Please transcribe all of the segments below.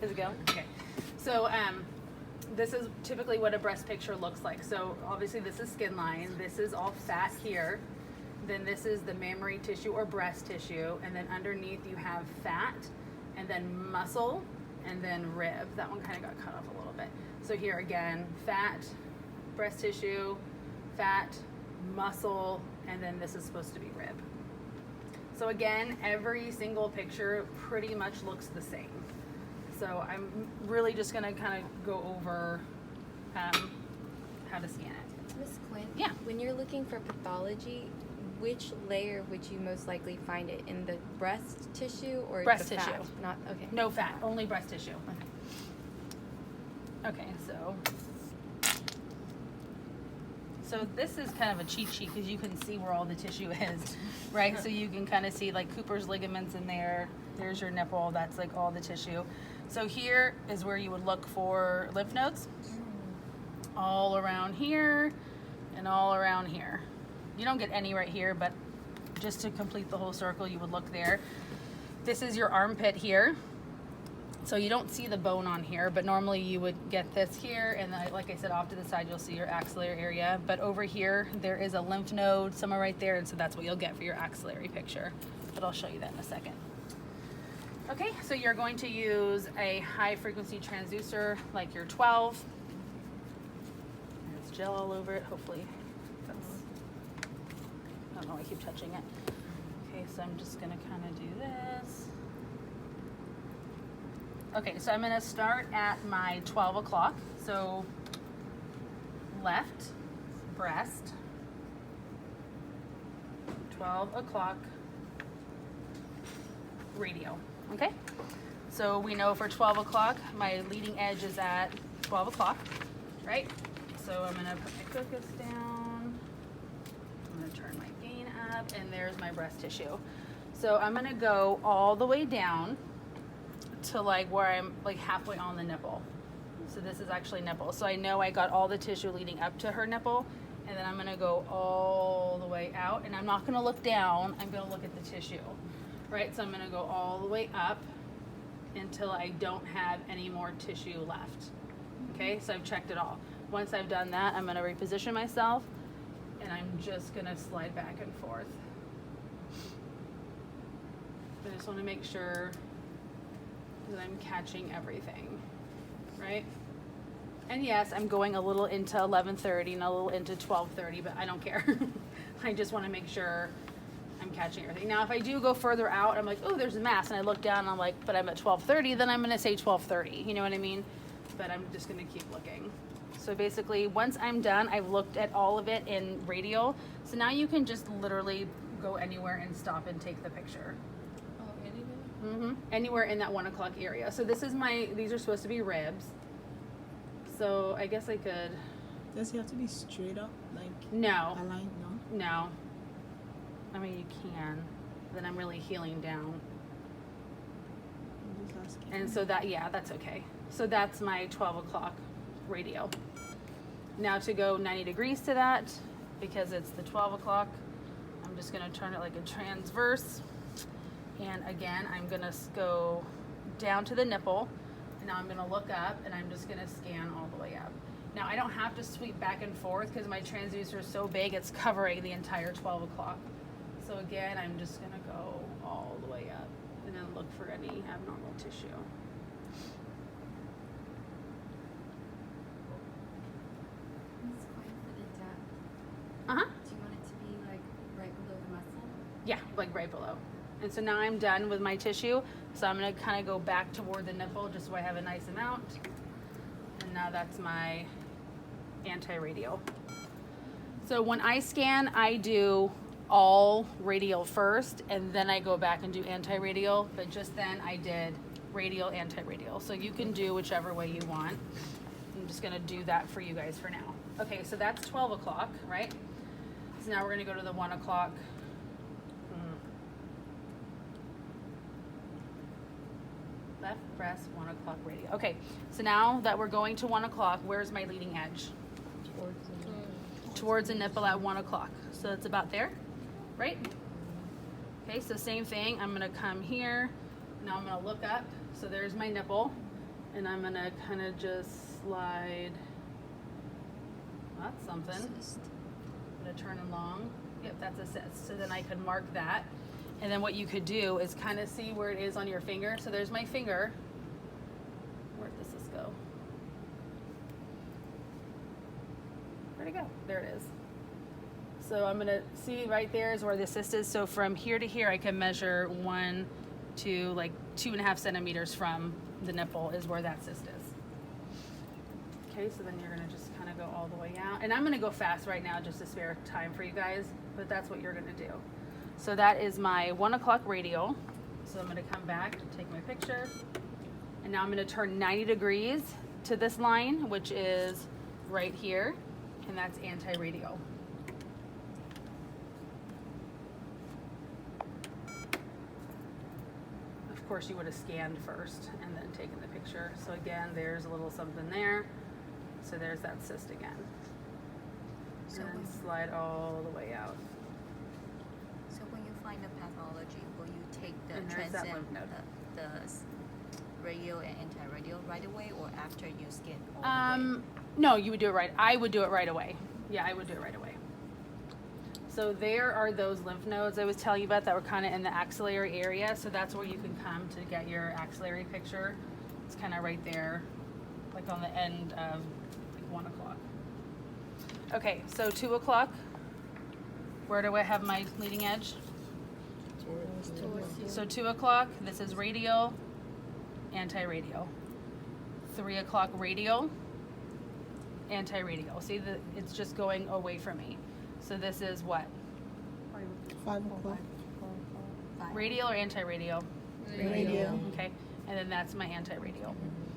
Does it go? Okay. So this is typically what a breast picture looks like. So obviously this is skin line. This is all fat here. Then this is the mammary tissue or breast tissue. And then underneath you have fat and then muscle and then rib. That one kind of got cut off a little bit. So here again, fat, breast tissue, fat, muscle, and then this is supposed to be rib. So again, every single picture pretty much looks the same. So I'm really just gonna kind of go over how to scan it. Miss Quinn? Yeah. When you're looking for pathology, which layer would you most likely find it? In the breast tissue or Breast the tissue. fat? Not okay. No fat, only breast tissue. Okay, so this is kind of a cheat sheet because you can see where all the tissue is, right? So you can kind of see like Cooper's ligaments in there. There's your nipple, that's like all the tissue. So here is where you would look for lymph nodes. All around here and all around here. You don't get any right here, but just to complete the whole circle, you would look there. This is your armpit here. So you don't see the bone on here, but normally you would get this here, and then, like I said, off to the side, you'll see your axillary area. But over here, there is a lymph node somewhere right there, and so that's what you'll get for your axillary picture. But I'll show you that in a second. Okay, so you're going to use a high-frequency transducer, like your 12. There's gel all over it, hopefully. I don't know, I keep touching it. Okay, so I'm just gonna kind of do this. Okay, so I'm gonna start at my 12 o'clock. So left breast, 12 o'clock radio, okay? So we know for 12 o'clock, my leading edge is at 12 o'clock, right? So I'm gonna put my focus down. I'm gonna turn my gain up, and there's my breast tissue. So I'm gonna go all the way down to like where I'm like halfway on the nipple. So this is actually nipple. So I know I got all the tissue leading up to her nipple, and then I'm gonna go all the way out, and I'm not gonna look down, I'm gonna look at the tissue, right? So I'm gonna go all the way up until I don't have any more tissue left. Okay, so I've checked it all. Once I've done that, I'm gonna reposition myself, and I'm just gonna slide back and forth. I just wanna make sure that I'm catching everything, right? And yes, I'm going a little into 11:30 and a little into 12:30, but I don't care. I just want to make sure I'm catching everything. Now, if I do go further out, I'm like, oh, there's a mass, and I look down and I'm like, but I'm at 12:30, then I'm going to say 12:30. You know what I mean? But I'm just going to keep looking. So basically, once I'm done, I've looked at all of it in radial. So now you can just literally go anywhere and stop and take the picture. Anywhere in that 1 o'clock area. So this is these are supposed to be ribs. So I guess I could. Does it have to be straight up, like no, aligned? No. no. I mean you can. Then I'm really healing down. I'm just asking. And so that's okay. So that's my 12 o'clock radio. Now to go 90 degrees to that, because it's the 12 o'clock, I'm just gonna turn it like a transverse. And again, I'm gonna go down to the nipple, and now I'm gonna look up, and I'm just gonna scan all the way up. Now I don't have to sweep back and forth because my transducer is so big, it's covering the entire 12 o'clock. So again, I'm just gonna go all the way up, and then look for any abnormal tissue. Miss Quinn, for the depth, Uh-huh. do you want it to be like right below the muscle? Yeah, like right below. And so now I'm done with my tissue. So I'm gonna kind of go back toward the nipple just so I have a nice amount. And now that's my anti-radial. So when I scan, I do all radial first, and then I go back and do anti-radial. But just then I did radial, anti-radial. So you can do whichever way you want. I'm just gonna do that for you guys for now. Okay, so that's 12 o'clock, right? So now we're gonna go to the 1 o'clock. Left breast, 1 o'clock radio. Okay, so now that we're going to 1 o'clock, where's my leading edge? Towards the nipple at 1 o'clock. So it's about there, right? Okay, so same thing. I'm gonna come here, Now I'm gonna look up. So there's my nipple, and I'm gonna kind of just slide. That's something. I'm gonna turn along. Yep, that's a cyst. So then I could mark that. And then what you could do is kind of see where it is on your finger. So there's my finger. Where does this go? Where'd it go? There it is. So I'm gonna see right there is where the cyst is. So from here to here, I can measure 1 to like 2.5 centimeters from the nipple is where that cyst is. Okay, so then you're gonna just kind of go all the way out. And I'm gonna go fast right now just to spare time for you guys, but that's what you're gonna do. So that is my 1 o'clock radial. So I'm gonna come back, take my picture, and now I'm gonna turn 90 degrees to this line, which is right here, and that's anti-radial. Of course, you would have scanned first and then taken the picture. So again, there's a little something there. So there's that cyst again. So And then when- slide all the way out. So when you find the pathology, will you take the And there's that transient, lymph node. the radial and anti-radial right away, or after you scan all the way? No, you would do it right. I would do it right away. Yeah, I would do it right away. So there are those lymph nodes I was telling you about that were kind of in the axillary area. So that's where you can come to get your axillary picture. It's kind of right there, like on the end of like 1 o'clock. Okay, so 2 o'clock. Where do I have my leading edge? So 2 o'clock, this is radial, anti-radial. 3 o'clock radial, anti-radial. See, it's just going away from me. So this is what? 5 o'clock. Radial or anti-radial? Radio. Okay, and then that's my anti-radial.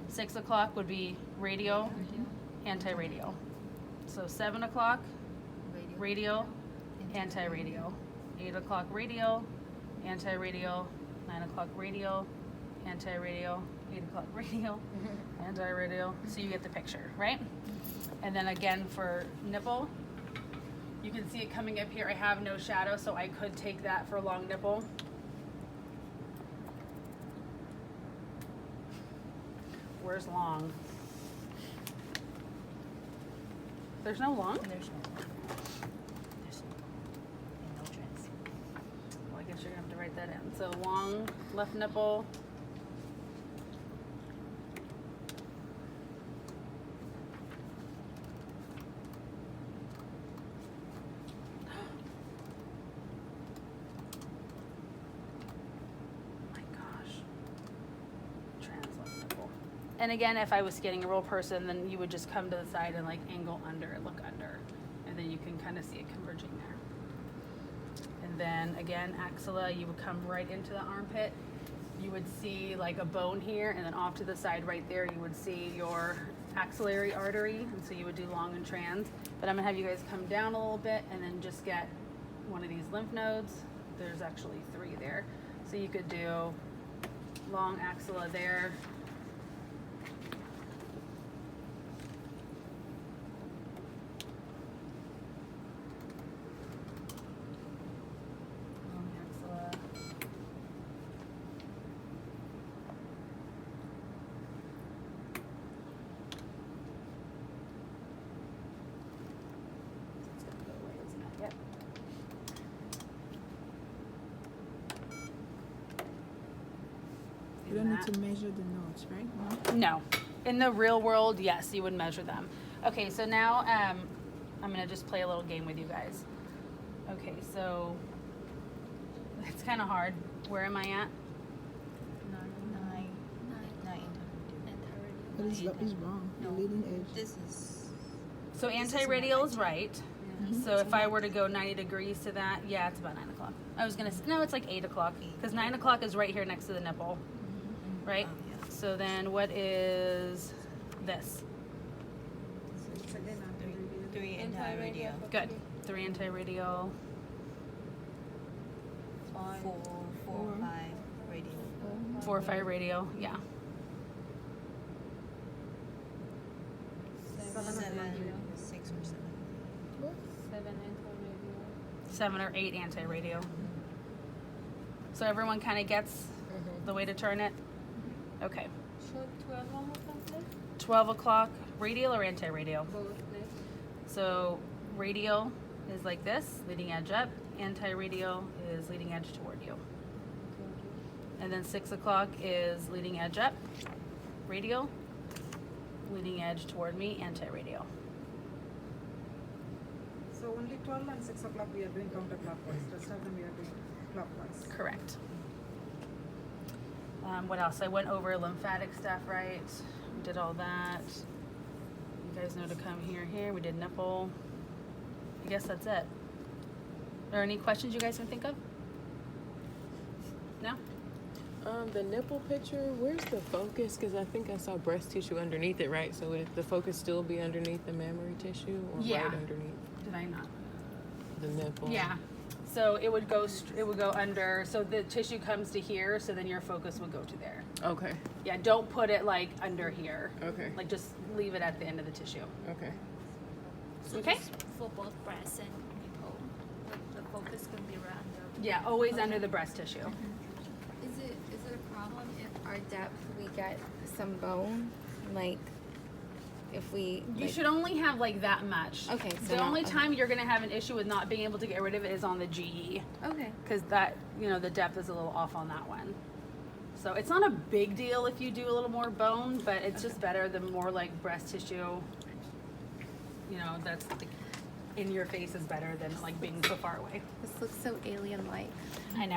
6 o'clock would be radial, anti-radial. So 7 o'clock, radial, anti-radial. 8 o'clock radial, anti-radial. 9 o'clock radial, anti-radial. 8 o'clock radial, anti-radial. So you get the picture, right? And then again for nipple, you can see it coming up here. I have no shadow, so I could take that for long nipple. Where's long? There's no long? There's no trans. Well, I guess you're gonna have to write that in. So long left nipple. My gosh. Trans left nipple. And again, if I was getting a real person, then you would just come to the side and like angle under and look under. And then you can kind of see it converging there. And then again, axilla, you would come right into the armpit. You would see like a bone here, and then off to the side right there, you would see your axillary artery. And so you would do long and trans. But I'm gonna have you guys come down a little bit and then just get one of these lymph nodes. There's actually 3 there. So you could do long axilla there. Long axilla. It's gonna go away, isn't it? Yep. You don't need to measure the nodes, right? No. In the real world, yes, you would measure them. Okay, so now I'm gonna just play a little game with you guys. Okay, so it's kind of hard. Where am I at? 9. What is wrong? The No. leading edge. This is. So This is anti-radial more is right. Mhm. So if I were to go 90 degrees to that, yeah, it's about 9 o'clock. I was gonna say, no, it's like 8 o'clock because 9 o'clock is right here next to the nipple, right? Oh, yeah. So then what is this? 3 anti-radial. Good. 3 anti-radial. 4, 5 radial. 4 or 5 radial. Yeah. 7, 6 or 7. 7 or 8 anti-radial. So everyone kind of gets the way to turn it? Okay. So 12 one more time, please. 12 o'clock, radial or anti-radial? Both, please. So radial is like this, leading edge up. Anti-radial is leading edge toward you. And then 6 o'clock is leading edge up, radial, leading edge toward me, anti-radial. So only 12 and 6 o'clock we are doing counterclockwise. Rest of them we are doing clockwise. Correct. What else? I went over lymphatic stuff, right? We did all that. You guys know to come here. We did nipple. I guess that's it. Are there any questions you guys can think of? No? The nipple picture, where's the focus? Because I think I saw breast tissue underneath it, right? So would the focus still be underneath the mammary tissue or Yeah. right underneath Did I not? the nipple? Yeah. So it would go under. So the tissue comes to here. So then your focus would go to there. Okay. Yeah. Don't put it like under here. Okay. Like just leave it at the end of the tissue. Okay. So Okay. just for both breast and nipple, the focus can be around the. Yeah. Always under the breast tissue. Is it a problem if our depth we get some bone? Like if we You like, should only have like that much. Okay, so The not- only time you're gonna have an issue with not being able to get rid of it is on the GE, Okay. because that the depth is a little off on that one. So it's not a big deal if you do a little more bone, but it's just better the more like breast tissue. That's like, in your face is better than like being so far away. This looks so alien like. I know.